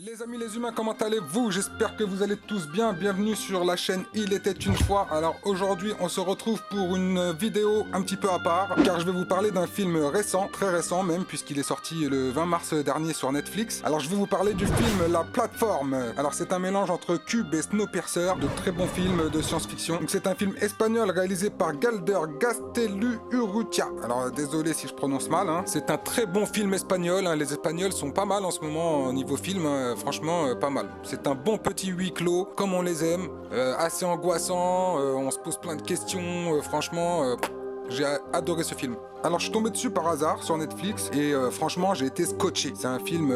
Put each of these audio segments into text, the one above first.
Les amis les humains, comment allez-vous? J'espère que vous allez tous bien. Bienvenue sur la chaîne Il était une fois. Alors aujourd'hui on se retrouve pour une vidéo un petit peu à part, car je vais vous parler d'un film récent, très récent même, puisqu'il est sorti le 20 mars dernier sur Netflix. Alors je vais vous parler du film La Plateforme. Alors c'est un mélange entre Cube et Snowpiercer, de très bons films de science-fiction. Donc c'est un film espagnol réalisé par Galder Gaztelu-Urrutia. Alors désolé si je prononce mal, hein. C'est un très bon film espagnol, hein. Les Espagnols sont pas mal en ce moment au niveau film, hein. Franchement pas mal. C'est un bon petit huis clos, comme on les aime, assez angoissant, on se pose plein de questions, franchement, j'ai adoré ce film. Alors je suis tombé dessus par hasard sur Netflix et franchement j'ai été scotché. C'est un film,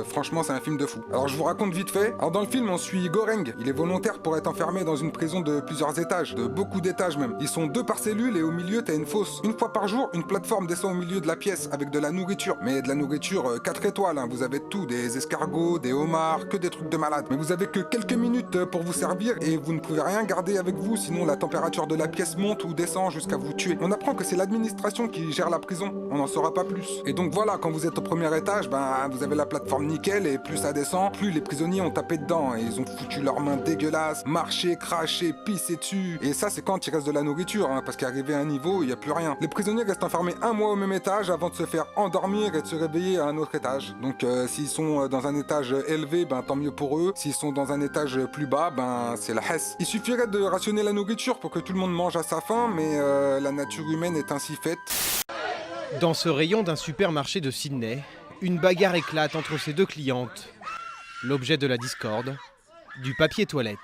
franchement c'est un film de fou. Alors je vous raconte vite fait. Alors dans le film on suit Goreng. Il est volontaire pour être enfermé dans une prison de plusieurs étages, de beaucoup d'étages même. Ils sont 2 par cellule et au milieu t'as une fosse. Une fois par jour, une plateforme descend au milieu de la pièce avec de la nourriture. Mais de la nourriture 4 étoiles, hein. Vous avez tout, des escargots, des homards, que des trucs de malade. Mais vous avez que quelques minutes pour vous servir et vous ne pouvez rien garder avec vous, sinon la température de la pièce monte ou descend jusqu'à vous tuer. On apprend que c'est l'administration qui gère la prison, on n'en saura pas plus. Et donc voilà, quand vous êtes au premier étage, ben vous avez la plateforme nickel et plus ça descend, plus les prisonniers ont tapé dedans et ils ont foutu leurs mains dégueulasses, marché, craché, pissé dessus. Et ça c'est quand il reste de la nourriture, hein, parce qu'arrivé à un niveau, il n'y a plus rien. Les prisonniers restent enfermés 1 mois au même étage avant de se faire endormir et de se réveiller à un autre étage. Donc s'ils sont dans un étage élevé, ben tant mieux pour eux. S'ils sont dans un étage plus bas, ben c'est la hesse. Il suffirait de rationner la nourriture pour que tout le monde mange à sa faim, mais la nature humaine est ainsi faite. Dans ce rayon d'un supermarché de Sydney, une bagarre éclate entre ses 2 clientes. L'objet de la discorde, du papier toilette.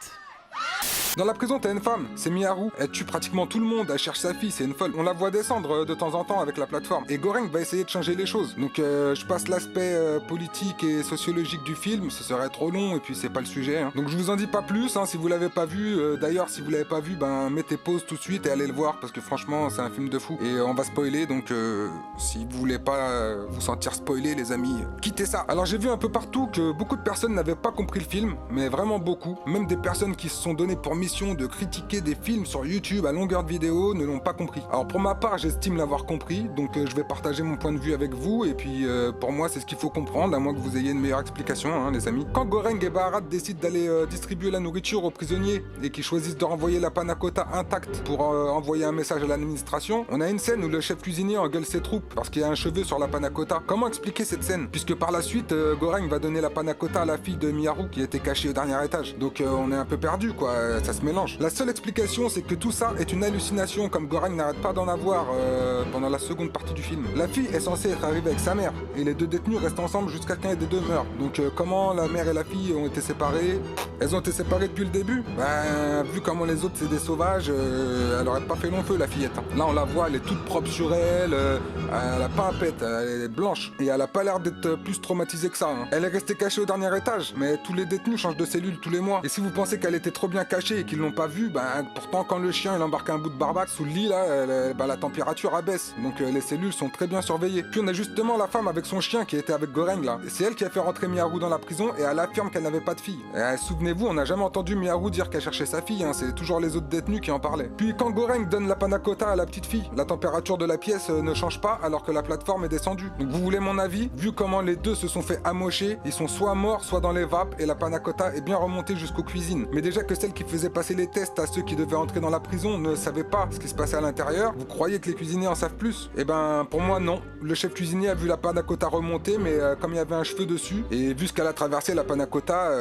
Dans la prison, t'as une femme, c'est Miharu. Elle tue pratiquement tout le monde, elle cherche sa fille, c'est une folle. On la voit descendre de temps en temps avec la plateforme. Et Goreng va essayer de changer les choses. Donc je passe l'aspect politique et sociologique du film, ce serait trop long et puis c'est pas le sujet, hein. Donc je vous en dis pas plus, hein, si vous l'avez pas vu. D'ailleurs, si vous l'avez pas vu, ben mettez pause tout de suite et allez le voir parce que franchement, c'est un film de fou. Et on va spoiler, donc si vous voulez pas vous sentir spoilé, les amis, quittez ça. Alors j'ai vu un peu partout que beaucoup de personnes n'avaient pas compris le film, mais vraiment beaucoup. Même des personnes qui se sont données pour mission de critiquer des films sur YouTube à longueur de vidéo ne l'ont pas compris. Alors pour ma part, j'estime l'avoir compris, donc je vais partager mon point de vue avec vous, et puis pour moi c'est ce qu'il faut comprendre, à moins que vous ayez une meilleure explication, hein, les amis. Quand Goreng et Baharat décident d'aller distribuer la nourriture aux prisonniers et qu'ils choisissent de renvoyer la panna cotta intacte pour envoyer un message à l'administration, on a une scène où le chef cuisinier engueule ses troupes parce qu'il y a un cheveu sur la panna cotta. Comment expliquer cette scène? Puisque par la suite, Goreng va donner la panna cotta à la fille de Miharu qui était cachée au dernier étage. Donc on est un peu perdu, quoi, ça se mélange. La seule explication, c'est que tout ça est une hallucination, comme Goreng n'arrête pas d'en avoir pendant la seconde partie du film. La fille est censée être arrivée avec sa mère, et les 2 détenus restent ensemble jusqu'à qu'un des 2 meurt. Donc comment la mère et la fille ont été séparées? Elles ont été séparées depuis le début? Ben, vu comment les autres c'est des sauvages, elle aurait pas fait long feu la fillette, hein. Là on la voit, elle est toute propre sur elle, elle a pas un pet, elle est blanche, et elle a pas l'air d'être plus traumatisée que ça, hein. Elle est restée cachée au dernier étage, mais tous les détenus changent de cellule tous les mois. Et si vous pensez qu'elle était trop bien cachée et qu'ils l'ont pas vue, ben pourtant quand le chien il embarque un bout de barbac sous le lit là, ben, la température abaisse, donc les cellules sont très bien surveillées. Puis on a justement la femme avec son chien qui était avec Goreng là. C'est elle qui a fait rentrer Miharu dans la prison et elle affirme qu'elle n'avait pas de fille. Et souvenez-vous, on n'a jamais entendu Miharu dire qu'elle cherchait sa fille, hein. C'est toujours les autres détenus qui en parlaient. Puis quand Goreng donne la panna cotta à la petite fille, la température de la pièce ne change pas alors que la plateforme est descendue. Donc vous voulez mon avis? Vu comment les 2 se sont fait amocher, ils sont soit morts soit dans les vapes et la panna cotta est bien remontée jusqu'aux cuisines. Mais déjà que celle qui faisait passer les tests à ceux qui devaient entrer dans la prison ne savaient pas ce qui se passait à l'intérieur, vous croyez que les cuisiniers en savent plus? Eh ben pour moi non. Le chef cuisinier a vu la panna cotta remonter, mais comme il y avait un cheveu dessus, et vu ce qu'elle a traversé la panna cotta,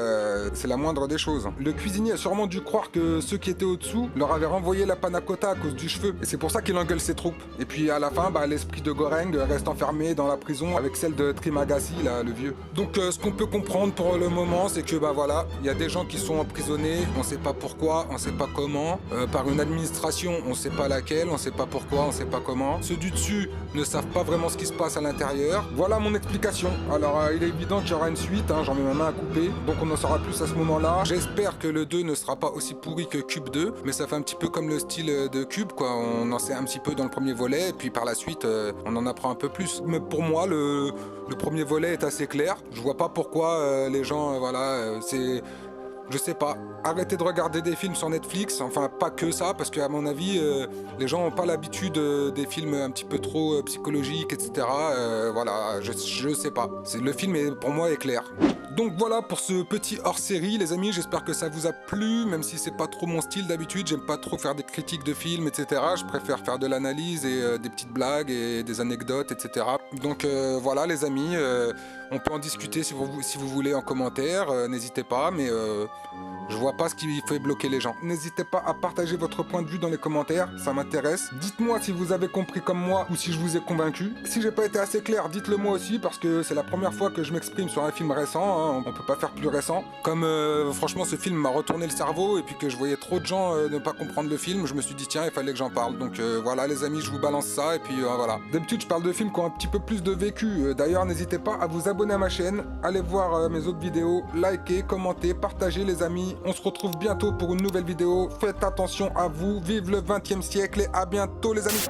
c'est la moindre des choses. Le cuisinier a sûrement dû croire que ceux qui étaient au-dessous leur avaient renvoyé la panna cotta à cause du cheveu, et c'est pour ça qu'il engueule ses troupes. Et puis à la fin, bah, l'esprit de Goreng reste enfermé dans la prison avec celle de Trimagasi, là, le vieux. Donc ce qu'on peut comprendre pour le moment, c'est que bah voilà, il y a des gens qui sont emprisonnés, on sait pas pourquoi, on sait pas comment, par une administration, on sait pas laquelle, on sait pas pourquoi, on sait pas comment. Ceux du dessus ne savent pas vraiment ce qui se passe à l'intérieur. Voilà mon explication. Alors il est évident qu'il y aura une suite, hein, j'en mets ma main à couper, donc on en saura plus à ce moment-là. J'espère que le 2 ne sera pas aussi pourri que Cube 2, mais ça fait un petit peu comme le style de Cube, quoi. On en sait un petit peu dans le premier volet, et puis par la suite, on en apprend un peu plus. Mais pour moi, le premier volet est assez clair. Je vois pas pourquoi les gens, voilà, c'est... Je sais pas. Arrêtez de regarder des films sur Netflix, enfin pas que ça, parce qu'à mon avis, les gens n'ont pas l'habitude des films un petit peu trop psychologiques, etc. Voilà, je sais pas. Le film, pour moi, est clair. Donc voilà pour ce petit hors-série, les amis, j'espère que ça vous a plu, même si c'est pas trop mon style d'habitude, j'aime pas trop faire des critiques de films, etc. Je préfère faire de l'analyse et des petites blagues et des anecdotes, etc. Donc voilà les amis, on peut en discuter si vous voulez en commentaire, n'hésitez pas, mais je vois pas ce qui fait bloquer les gens. N'hésitez pas à partager votre point de vue dans les commentaires, ça m'intéresse. Dites-moi si vous avez compris comme moi ou si je vous ai convaincu. Si j'ai pas été assez clair, dites-le moi aussi parce que c'est la première fois que je m'exprime sur un film récent, hein. On peut pas faire plus récent. Comme franchement ce film m'a retourné le cerveau et puis que je voyais trop de gens ne pas comprendre le film, je me suis dit tiens il fallait que j'en parle. Donc voilà les amis, je vous balance ça et puis voilà. D'habitude je parle de films qui ont un petit peu plus de vécu. D'ailleurs n'hésitez pas à vous abonner à ma chaîne, allez voir mes autres vidéos, likez, commentez, partagez les amis. On se retrouve bientôt pour une nouvelle vidéo. Faites attention à vous, vive le 20e siècle et à bientôt les amis.